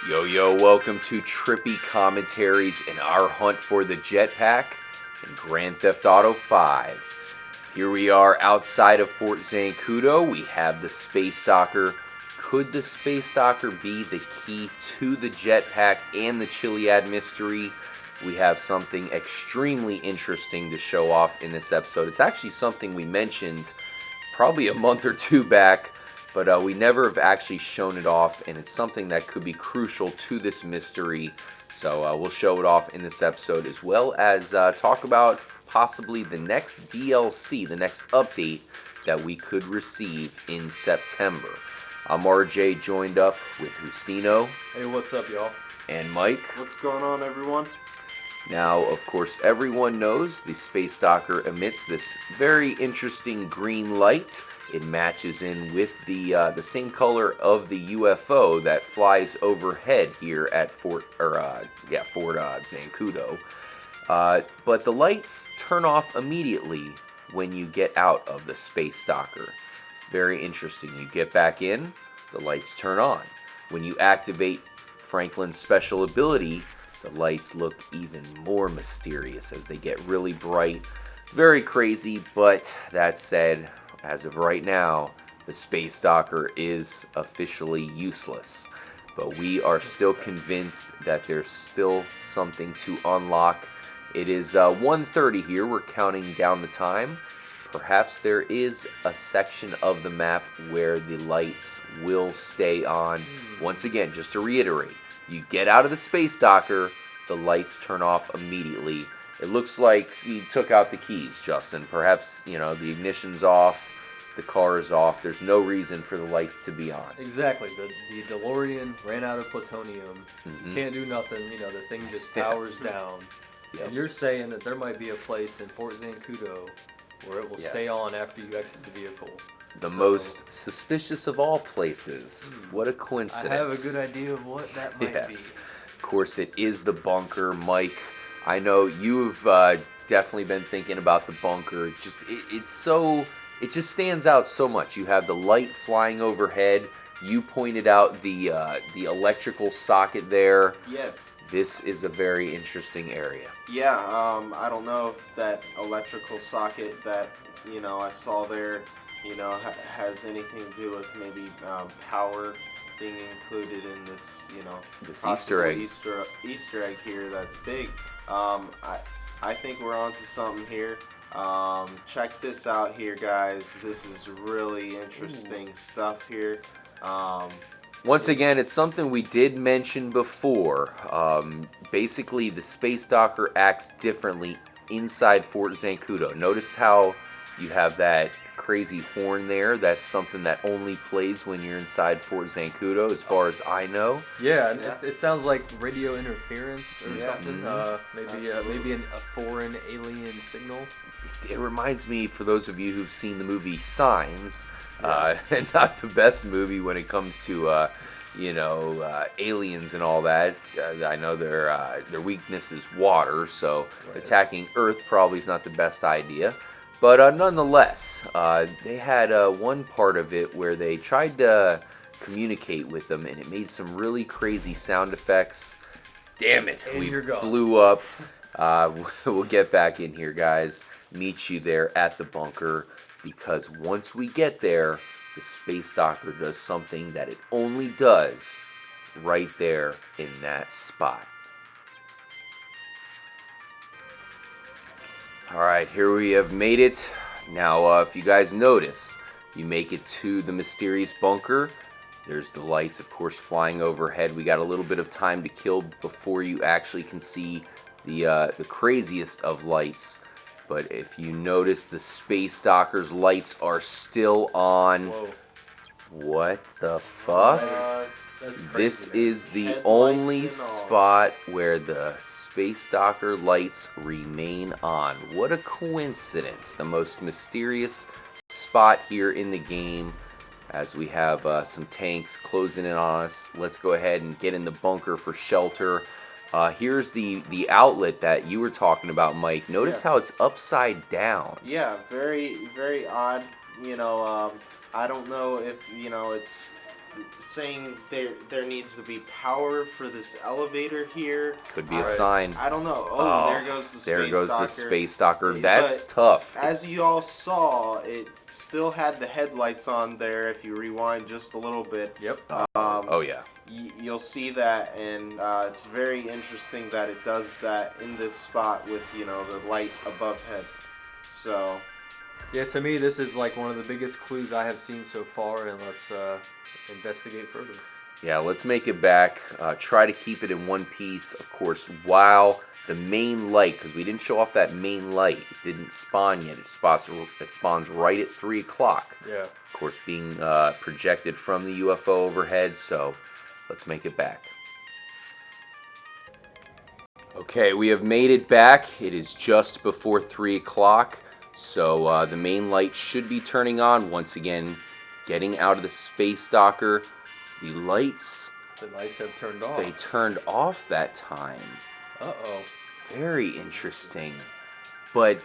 Yo, welcome to Trippy Commentaries and our hunt for the Jetpack in Grand Theft Auto 5. Here we are outside of Fort Zancudo. We have the Space Stalker. Could the Space Stalker be the key to the Jetpack and the Chiliad mystery? We have something extremely interesting to show off in this episode. It's actually something we mentioned probably a month or two back, but we never have actually shown it off, and it's something that could be crucial to this mystery. So we'll show it off in this episode, as well as talk about possibly the next DLC, the next update that we could receive in September. I'm RJ, joined up with Justino. Hey, what's up, y'all? And Mike. What's going on, everyone? Now, of course, everyone knows the Space Stalker emits this very interesting green light. It matches in with the same color of the UFO that flies overhead here at Fort Zancudo. But the lights turn off immediately when you get out of the Space Stalker. Very interesting. You get back in, the lights turn on. When you activate Franklin's special ability, the lights look even more mysterious as they get really bright. Very crazy, but that said, as of right now, the Space Stalker is officially useless. But we are still convinced that there's still something to unlock. It is 1:30 here. We're counting down the time. Perhaps there is a section of the map where the lights will stay on. Once again, just to reiterate, you get out of the Space Stalker, the lights turn off immediately. It looks like he took out the keys, Justin. Perhaps, the ignition's off, the car is off. There's no reason for the lights to be on. Exactly. The DeLorean ran out of plutonium. You can't do nothing. The thing just powers down. Yep. And you're saying that there might be a place in Fort Zancudo where it will stay on after you exit the vehicle. The most suspicious of all places. What a coincidence. I have a good idea of what that might be. Of course, it is the bunker. Mike, I know you've definitely been thinking about the bunker. It just stands out so much. You have the light flying overhead. You pointed out the electrical socket there. Yes. This is a very interesting area. Yeah, I don't know if that electrical socket that, I saw there, has anything to do with maybe power being included in this, this Easter egg. Easter egg here that's big. I think we're onto something here. Check this out here, guys. This is really interesting stuff here. Once again, it's something we did mention before. Basically, the Space Stalker acts differently inside Fort Zancudo. Notice how you have that crazy horn there. That's something that only plays when you're inside Fort Zancudo, as far as I know. Yeah, it sounds like radio interference or something. Maybe a foreign alien signal. It reminds me, for those of you who've seen the movie Signs, not the best movie when it comes to aliens and all that. I know their weakness is water, so attacking Earth probably is not the best idea. But nonetheless, they had one part of it where they tried to communicate with them, and it made some really crazy sound effects. Damn it, we blew up. We'll get back in here, guys. Meet you there at the bunker, because once we get there, the Space Stalker does something that it only does right there in that spot. Alright, here we have made it. Now, if you guys notice, you make it to the mysterious bunker. There's the lights, of course, flying overhead. We got a little bit of time to kill before you actually can see the craziest of lights. But if you notice, the Space Stalker's lights are still on. Whoa. What the fuck? That's crazy, this man. is the Headlights only and spot where the Space Stalker lights remain on. What a coincidence. The most mysterious spot here in the game, as we have some tanks closing in on us. Let's go ahead and get in the bunker for shelter. Here's the outlet that you were talking about, Mike. Notice how it's upside down. Yeah, very, very odd. I don't know if, it's saying there needs to be power for this elevator here. Could be a sign. I don't know. Oh, there goes the space there goes stalker. the space stalker. That's tough. As you all saw, it still had the headlights on there. If you rewind just a little bit. Yep. Oh yeah. You'll see that, and it's very interesting that it does that in this spot with the light above head. So. Yeah, to me, this is like one of the biggest clues I have seen so far, and let's investigate further. Yeah, let's make it back. Try to keep it in one piece, of course, while the main light, because we didn't show off that main light. It didn't spawn yet. It spawns right at 3 o'clock. Yeah. Of course, being projected from the UFO overhead, so let's make it back. Okay, we have made it back. It is just before 3 o'clock. So the main light should be turning on once again, getting out of the space docker. The lights have turned off. They turned off that time. Uh-oh. Very interesting. But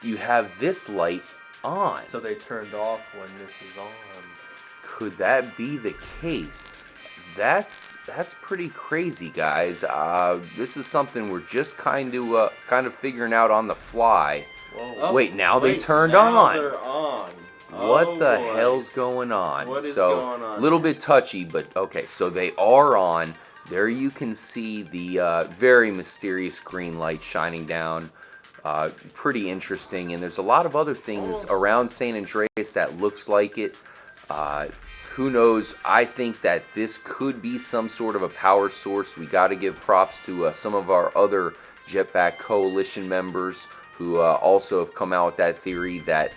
you have this light on. So they turned off when this is on. Could that be the case? That's pretty crazy, guys. This is something we're just kind of figuring out on the fly. Whoa. Oh, wait, now they turned now on. They're on. What the hell's going on? What is going on? A little bit touchy, but okay, so they are on. There you can see the very mysterious green light shining down. Pretty interesting, and there's a lot of other things around San Andreas that looks like it. Who knows? I think that this could be some sort of a power source. We got to give props to some of our other Jetpack Coalition members who also have come out with that theory that,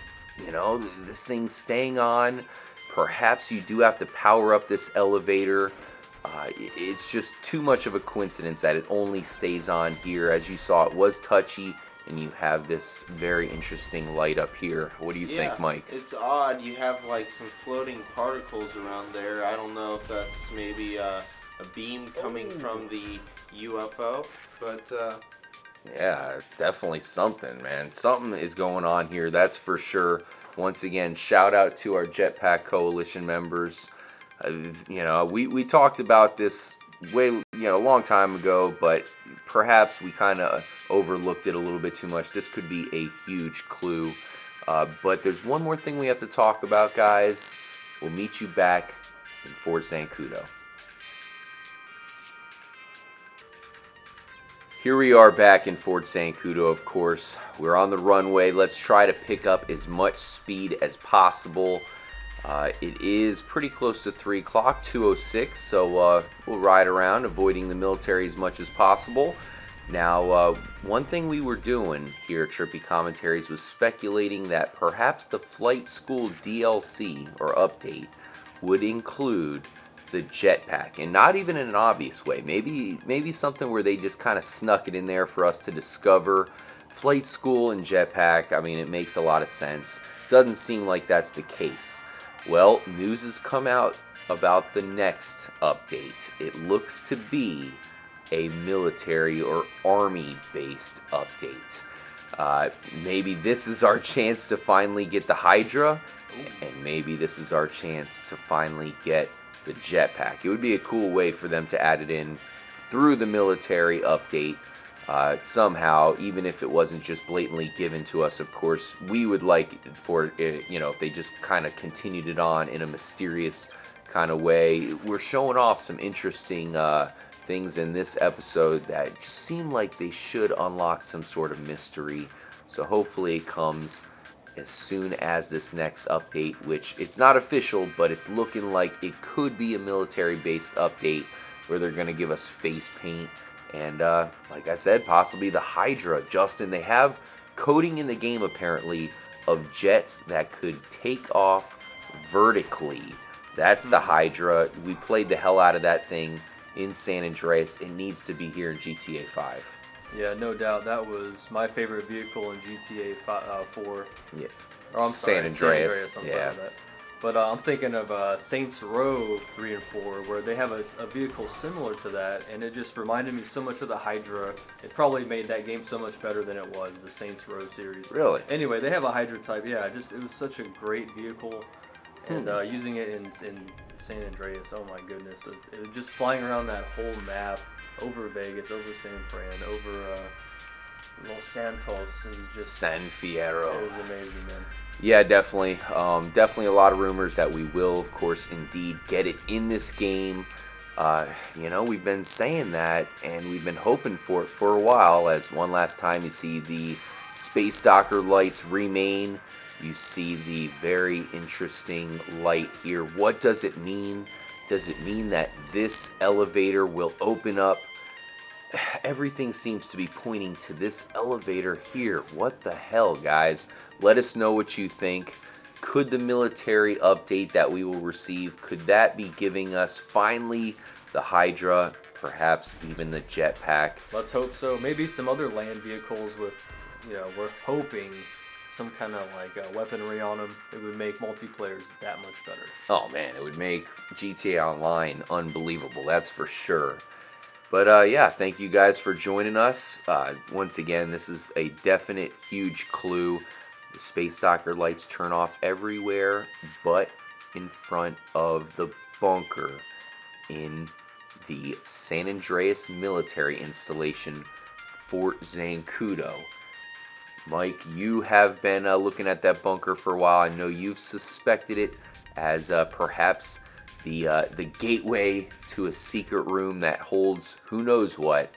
this thing's staying on. Perhaps you do have to power up this elevator. It's just too much of a coincidence that it only stays on here. As you saw, it was touchy, and you have this very interesting light up here. What do you think, Mike? It's odd. You have like some floating particles around there. I don't know if that's maybe a beam coming from the UFO, but... Yeah, definitely something, man. Something is going on here, that's for sure. Once again, shout out to our Jetpack Coalition members. We talked about this a long time ago, but perhaps we kind of overlooked it a little bit too much. This could be a huge clue. But there's one more thing we have to talk about, guys. We'll meet you back in Fort Zancudo. Here we are back in Fort Zancudo, of course. We're on the runway. Let's try to pick up as much speed as possible. It is pretty close to 3 o'clock, 2:06, so we'll ride around, avoiding the military as much as possible. Now, one thing we were doing here at Trippy Commentaries was speculating that perhaps the flight school DLC, or update, would include the jetpack, and not even in an obvious way. Maybe something where they just kind of snuck it in there for us to discover. Flight school and jetpack, I mean, it makes a lot of sense. Doesn't seem like that's the case. Well, news has come out about the next update. It looks to be a military or army-based update. Maybe this is our chance to finally get the Hydra, and maybe this is our chance to finally get the jetpack. It would be a cool way for them to add it in through the military update somehow, even if it wasn't just blatantly given to us. Of course, we would like for it, if they just kind of continued it on in a mysterious kind of way. We're showing off some interesting things in this episode that just seem like they should unlock some sort of mystery. So hopefully it comes as soon as this next update, which it's not official, but it's looking like it could be a military-based update where they're going to give us face paint and, like I said, possibly the Hydra. Justin, they have coding in the game, apparently, of jets that could take off vertically. That's the Hydra. We played the hell out of that thing in San Andreas. It needs to be here in GTA 5. Yeah, no doubt. That was my favorite vehicle in GTA 4. Yeah. Or, I'm sorry, San Andreas. I'm sorry Yeah. about that. But I'm thinking of Saints Row 3 and 4, where they have a vehicle similar to that, and it just reminded me so much of the Hydra. It probably made that game so much better than it was, the Saints Row series. Really? Anyway, they have a Hydra type. Yeah, it was such a great vehicle. and using it in San Andreas. Oh my goodness! It was just flying around that whole map, over Vegas, over San Fran, over Los Santos. It was just San Fierro. It was amazing, man. Yeah, definitely. Definitely a lot of rumors that we will, of course, indeed get it in this game. We've been saying that, and we've been hoping for it for a while. As one last time, you see the Space Docker lights remain. You see the very interesting light here. What does it mean? Does it mean that this elevator will open up? Everything seems to be pointing to this elevator here. What the hell, guys? Let us know what you think. Could the military update that we will receive, could that be giving us finally the Hydra, perhaps even the Jetpack? Let's hope so. Maybe some other land vehicles with, we're hoping some kind of weaponry on them. It would make multiplayers that much better. Oh man, it would make GTA Online unbelievable, that's for sure. But yeah, thank you guys for joining us. Once again, this is a definite huge clue. The Space Docker lights turn off everywhere but in front of the bunker in the San Andreas military installation, Fort Zancudo. Mike, you have been looking at that bunker for a while. I know you've suspected it as perhaps the gateway to a secret room that holds who knows what.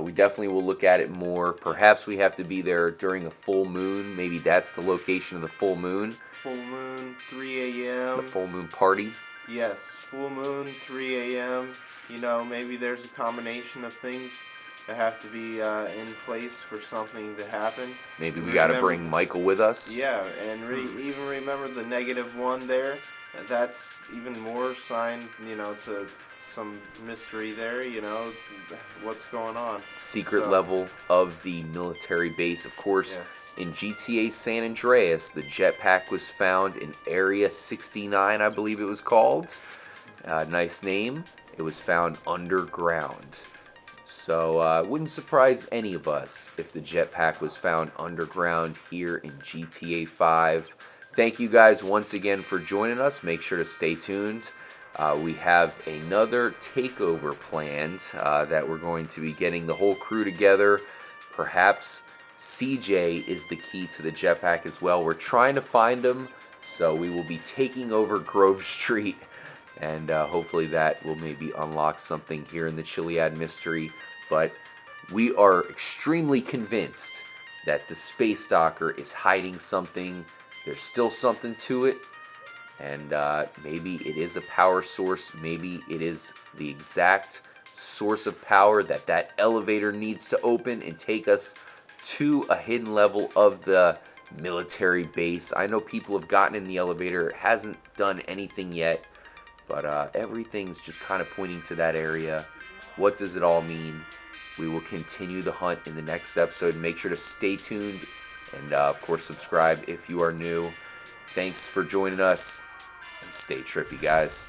We definitely will look at it more. Perhaps we have to be there during a full moon. Maybe that's the location of the full moon. Full moon, 3 a.m. The full moon party. Yes, full moon, 3 a.m. Maybe there's a combination of things that have to be in place for something to happen. Maybe we got to bring Michael with us. Yeah, and even remember the -1 there. That's even more sign, to some mystery there, what's going on. Secret level of the military base. Of course, yes. In GTA San Andreas, the Jetpack was found in Area 69, I believe it was called. Nice name. It was found underground. So it wouldn't surprise any of us if the Jetpack was found underground here in GTA 5. Thank you guys once again for joining us. Make sure to stay tuned. We have another takeover planned that we're going to be getting the whole crew together. Perhaps CJ is the key to the Jetpack as well. We're trying to find him, so we will be taking over Grove Street, and hopefully that will maybe unlock something here in the Chiliad mystery. But we are extremely convinced that the Space Docker is hiding something. There's still something to it, and maybe it is a power source. Maybe it is the exact source of power that elevator needs to open and take us to a hidden level of the military base. I know people have gotten in the elevator. It hasn't done anything yet, but everything's just kind of pointing to that area. What does it all mean? We will continue the hunt in the next episode. Make sure to stay tuned. And, of course, subscribe if you are new. Thanks for joining us, and stay trippy, guys.